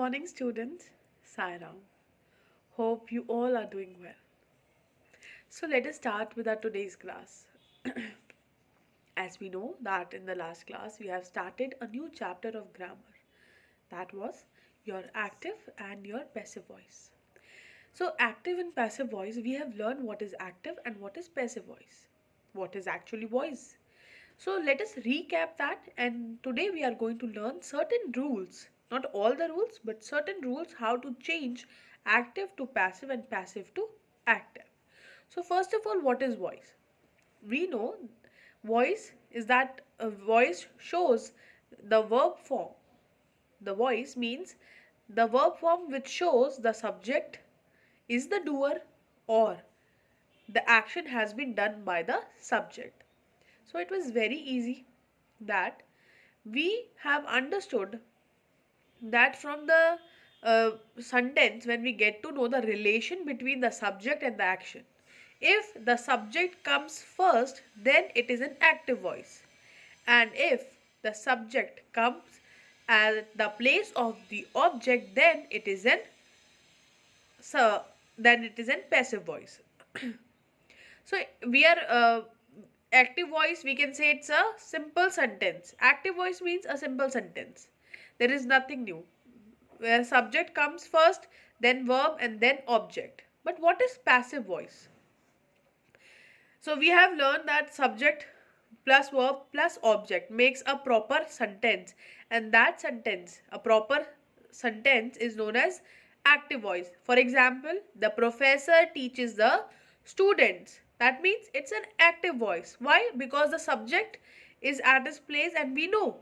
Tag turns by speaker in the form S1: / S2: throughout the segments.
S1: morning, students. Sairam. Hope you all are doing well. So let us start with our today's class. As we know that in the last class we have started a new chapter of grammar. That was your active and your passive voice. So active and passive voice, we have learned what is active and what is passive voice. What is actually voice? So let us recap that, and today we are going to learn certain rules, not all the rules, but certain rules how to change active to passive and passive to active. So first of all, what is voice? We know voice is that a voice shows the verb form. The voice means the verb form which shows the subject is the doer or the action has been done by the subject. So it was very easy that we have understood that from the sentence when we get to know the relation between the subject and the action. If the subject comes first, then it is an active voice. And if the subject comes at the place of the object, so then it is an passive voice. So we are active voice, we can say it's a simple sentence. Active voice means a simple sentence. There is nothing new. Where subject comes first, then verb and then object. But what is passive voice? So we have learned that subject plus verb plus object makes a proper sentence, and that sentence, a proper sentence, is known as active voice. For example, the professor teaches the students. That means it's an active voice. Why? Because the subject is at its place and we know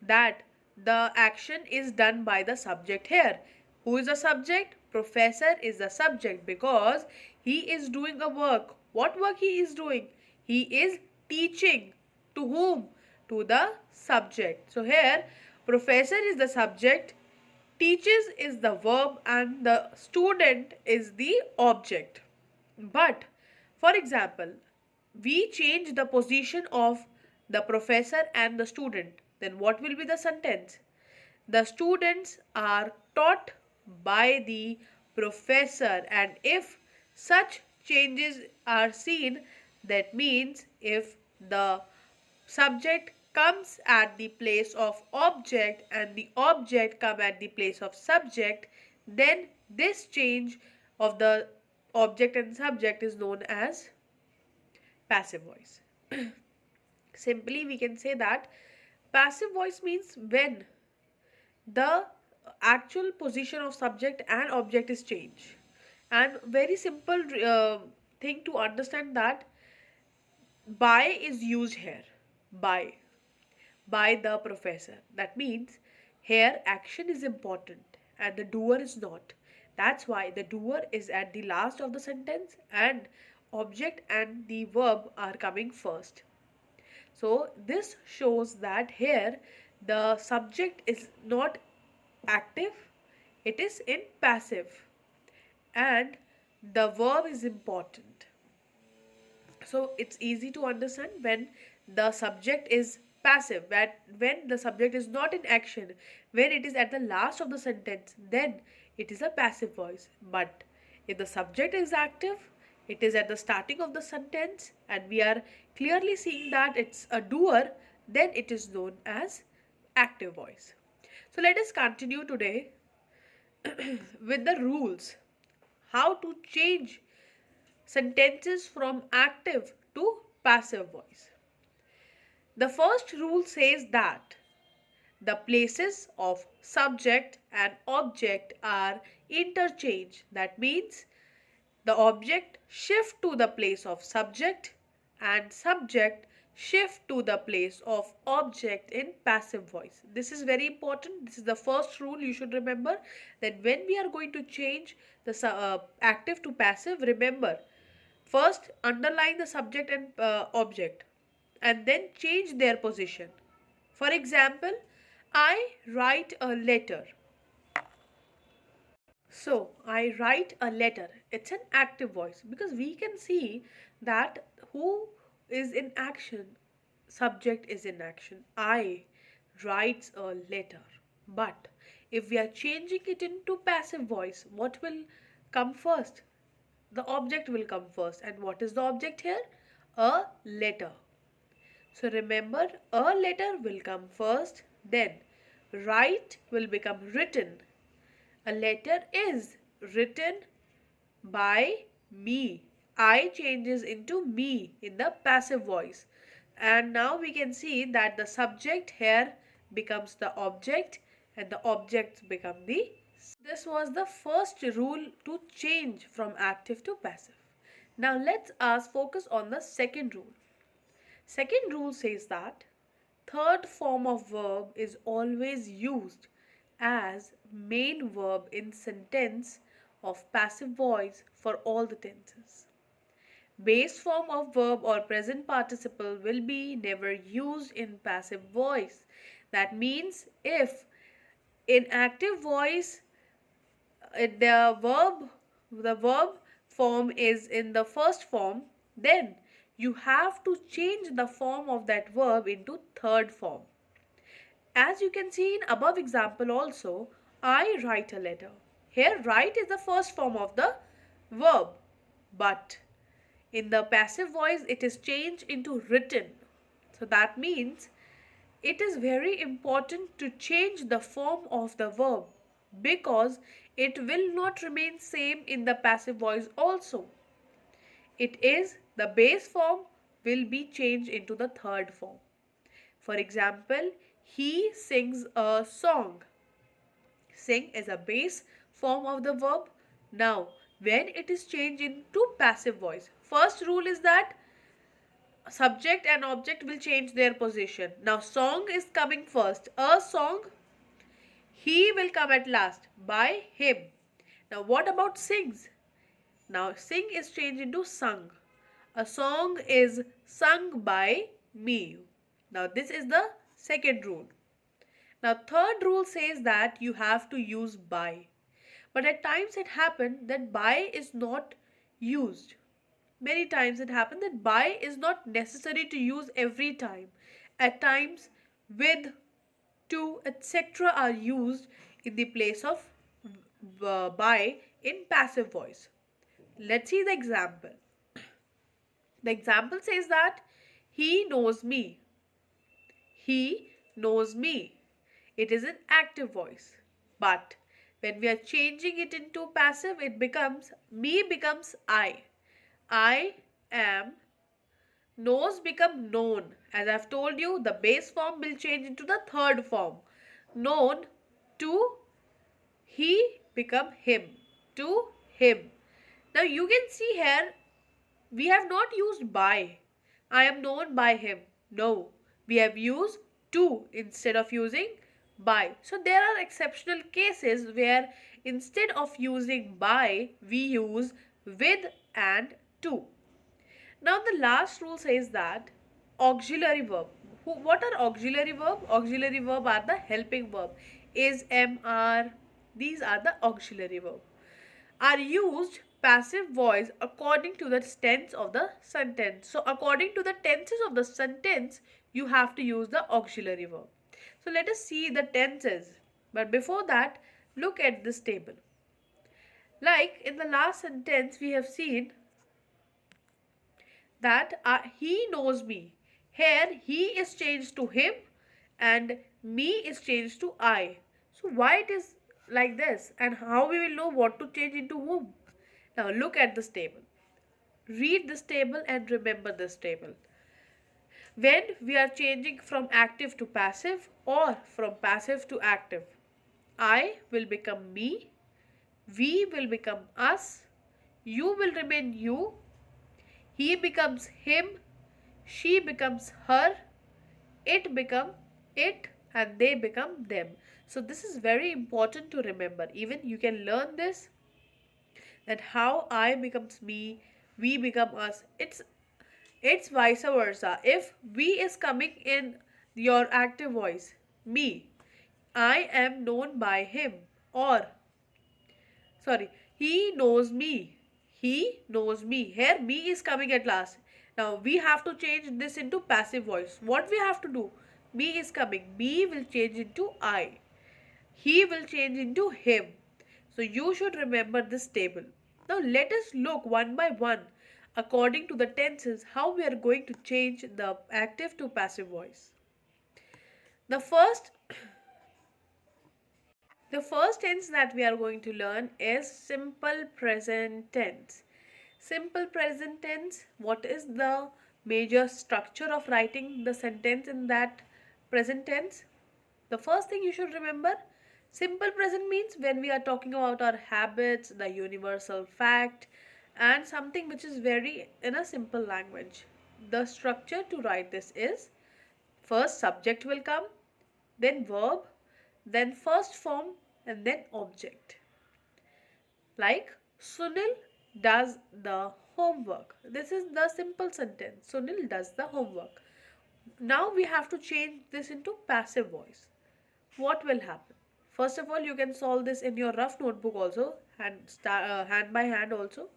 S1: that the action is done by the subject here. Who is the subject? Professor is the subject because he is doing a work. What work he is doing? He is teaching. To whom? To the subject. So here, professor is the subject, teaches is the verb, and the student is the object. But, for example, we change the position of the professor and the student. Then what will be the sentence? The students are taught by the professor, and if such changes are seen, that means if the subject comes at the place of object and the object come at the place of subject, then this change of the object and subject is known as passive voice. Simply we can say that passive voice means when the actual position of subject and object is changed. And very simple thing to understand that by is used here. By the professor. That means here action is important and the doer is not. That's why the doer is at the last of the sentence and object and the verb are coming first. So this shows that here the subject is not active, it is in passive, and the verb is important. So it's easy to understand when the subject is passive, that when the subject is not in action, when it is at the last of the sentence, then it is a passive voice. But if the subject is active, it is at the starting of the sentence and we are clearly seeing that it's a doer, then it is known as active voice. So let us continue today with the rules how to change sentences from active to passive voice. The first rule says that the places of subject and object are interchanged. That means the object shift to the place of subject and subject shift to the place of object in passive voice. This is very important. This is the first rule you should remember, that when we are going to change the active to passive, remember first underline the subject and object and then change their position. For example, I write a letter. So, I write a letter. It's an active voice because we can see that who is in action, subject is in action. I writes a letter. But If we are changing it into passive voice, what will come first? The object will come first. And what is the object here? A letter. So remember, a letter will come first, then write will become written. A letter is written by me. I changes into me in the passive voice. And now we can see that the subject here becomes the object and the objects become the. This was the first rule to change from active to passive. Now let's us focus on the second rule. Second rule says that third form of verb is always used as main verb in sentence of passive voice for all the tenses. Base form of verb or present participle will be never used in passive voice. That means if in active voice the verb form is in the first form, then you have to change the form of that verb into third form. As you can see in above example also, I write a letter. Here write is the first form of the verb, but in the passive voice it is changed into written. So that means it is very important to change the form of the verb because it will not remain same in the passive voice also. It is the base form will be changed into the third form. For example, he sings a song. Sing is a base form of the verb. Now, when it is changed into passive voice, first rule is that subject and object will change their position. Now, song is coming first. A song, he will come at last by him. Now, what about sings? Now, sing is changed into sung. A song is sung by me. Now, this is the second rule. Now, third rule says that you have to use by. But at times it happened that by is not used. Many times it happened that by is not necessary to use every time. At times with, to, etc. are used in the place of by in passive voice. Let's see the example. The example says that he knows me. He knows me. It is an active voice. But when we are changing it into passive, it becomes me becomes I. I am. Knows become known. As I've told you, the base form will change into the third form. Known to he become him. To him. Now you can see here we have not used by. I am known by him. No, we have used to instead of using by. So there are exceptional cases where instead of using by, we use with and to. Now the last rule says that auxiliary verb. What are auxiliary verb? Auxiliary verb are the helping verb. Is, am, are. These are the auxiliary verb. Are used passive voice according to the tense of the sentence. So according to the tenses of the sentence, you have to use the auxiliary verb. So let us see the tenses. But before that, look at this table. Like in the last sentence, we have seen that he knows me. Here, he is changed to him and me is changed to I. So why it is like this and how we will know what to change into whom? Now look at this table. Read this table and remember this table. When we are changing from active to passive or from passive to active, I will become me, we will become us, you will remain you, he becomes him, she becomes her, it become it, and they become them. So this is very important to remember. Even you can learn this, that how I becomes me, we become us. It's vice versa. If we is coming in your active voice, me, I am known by him, or sorry, he knows me. He knows me. Here me is coming at last. Now we have to change this into passive voice. What we have to do? Me is coming. Me will change into I. He will change into him. So you should remember this table. Now let us look one by one according to the tenses how we are going to change the active to passive voice. The first the first tense that we are going to learn is simple present tense. Simple present tense, what is the major structure of writing the sentence in that present tense? The first thing you should remember, simple present means when we are talking about our habits, the universal fact, and something which is very in a simple language. The structure to write this is first subject will come, then verb, then first form, and then object. Like Sunil does the homework. This is the simple sentence. Sunil does the homework. Now we have to change this into passive voice. What will happen? First of all, you can solve this in your rough notebook also, hand by hand also.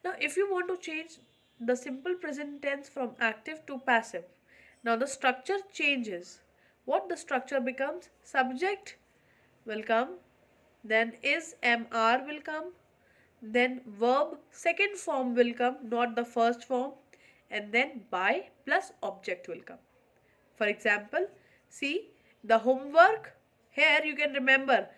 S1: Now, if you want to change the simple present tense from active to passive, now the structure changes. What the structure becomes? Subject will come, then is MR will come, then verb second form will come, not the first form, and then by plus object will come. For example, see the homework. Here you can remember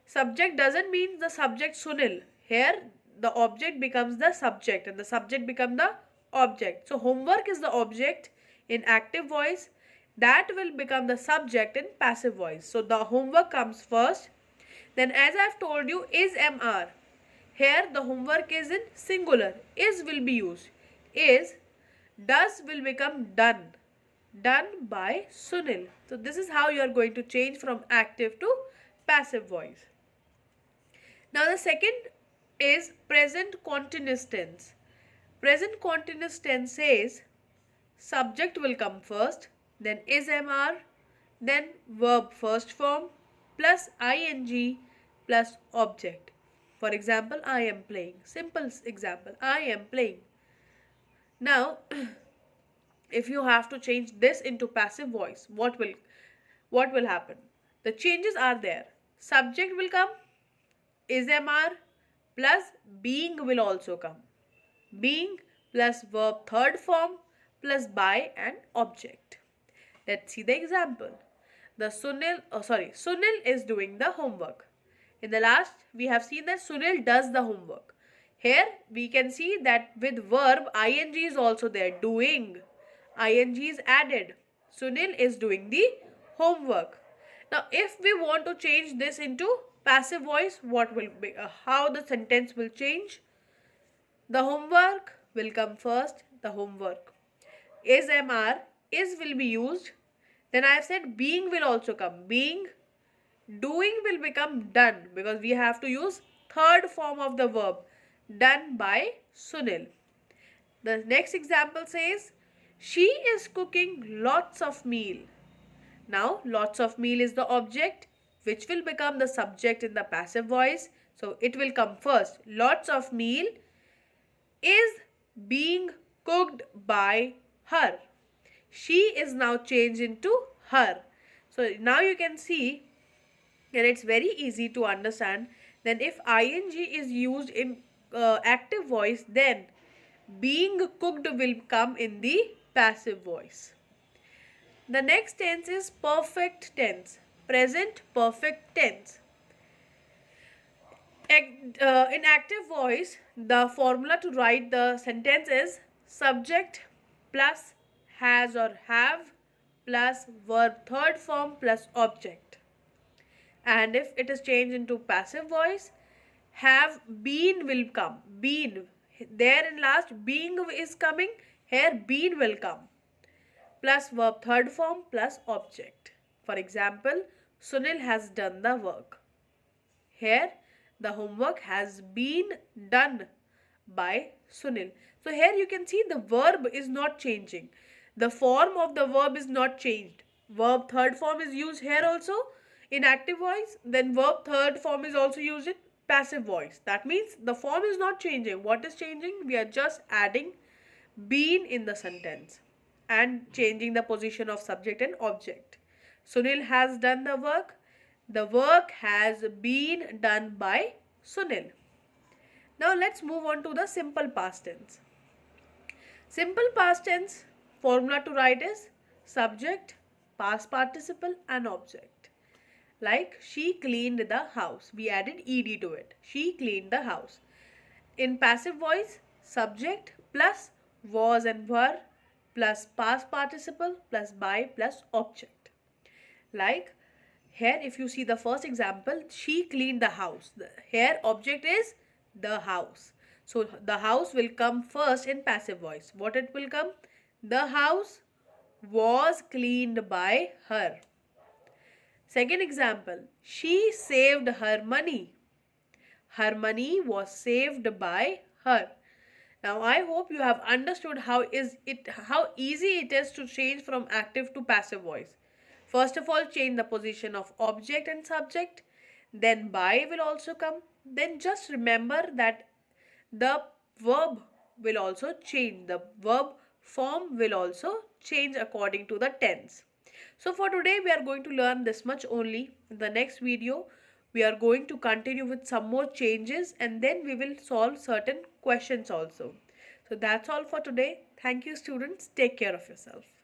S1: subject doesn't mean the subject Sunil. Here the object becomes the subject and the subject become the object. So homework is the object in active voice, that will become the subject in passive voice. So the homework comes first. Then as I've told you is MR. Here the homework is in singular. Is will be used. Is, does will become done. Done by Sunil. So this is how you are going to change from active to passive voice. Now the second is present continuous tense. Present continuous tense says subject will come first, then is MR, then verb first form plus ing plus object. For example, I am playing. Simple example, I am playing. Now if you have to change this into passive voice, what will happen? The changes are there. Subject will come, is MR plus being will also come. Being plus verb third form plus by and object. Let's see the example. Sunil is doing the homework. In the last, we have seen that Sunil does the homework. Here, we can see that with verb, ing is also there, doing. Ing is added. Sunil is doing the homework. Now, if we want to change this into passive voice, what will be, how the sentence will change? The homework will come first, the homework. Is MR, is will be used. Then I have said being will also come. Being, doing will become done because we have to use third form of the verb. Done by Sunil. The next example says, she is cooking lots of meal. Now, lots of meal is the object which will become the subject in the passive voice. So, it will come first. Lots of meal is being cooked by her. She is now changed into her. So now you can see, and it's very easy to understand, then if ing is used in active voice, then being cooked will come in the passive voice. The next tense is perfect tense, present perfect tense. In active voice, the formula to write the sentence is subject plus has or have plus verb third form plus object. And if it is changed into passive voice, have been will come. Been. There in last being is coming. Here been will come. Plus verb third form plus object. For example, Sunil has done the work. Here the homework has been done by Sunil. So here you can see the verb is not changing. The form of the verb is not changed. Verb third form is used here also in active voice. Then verb third form is also used in passive voice. That means the form is not changing. What is changing? We are just adding been in the sentence and changing the position of subject and object. Sunil has done the work. The work has been done by Sunil. Now let's move on to the simple past tense. Simple past tense formula to write is subject, past participle and object. Like she cleaned the house. We added ed to it. She cleaned the house. In passive voice, subject plus was and were plus past participle plus by plus object. Like here, if you see the first example, she cleaned the house. Here, object is the house. So the house will come first in passive voice. What it will come? The house was cleaned by her. Second example, she saved her money. Her money was saved by her. Now I hope you have understood how easy it is to change from active to passive voice. First of all, change the position of object and subject. Then by will also come. Then just remember that the verb will also change. The verb form will also change according to the tense. So for today we are going to learn this much only. In the next video we are going to continue with some more changes and then we will solve certain questions also. So that's all for today. Thank you students. Take care of yourself.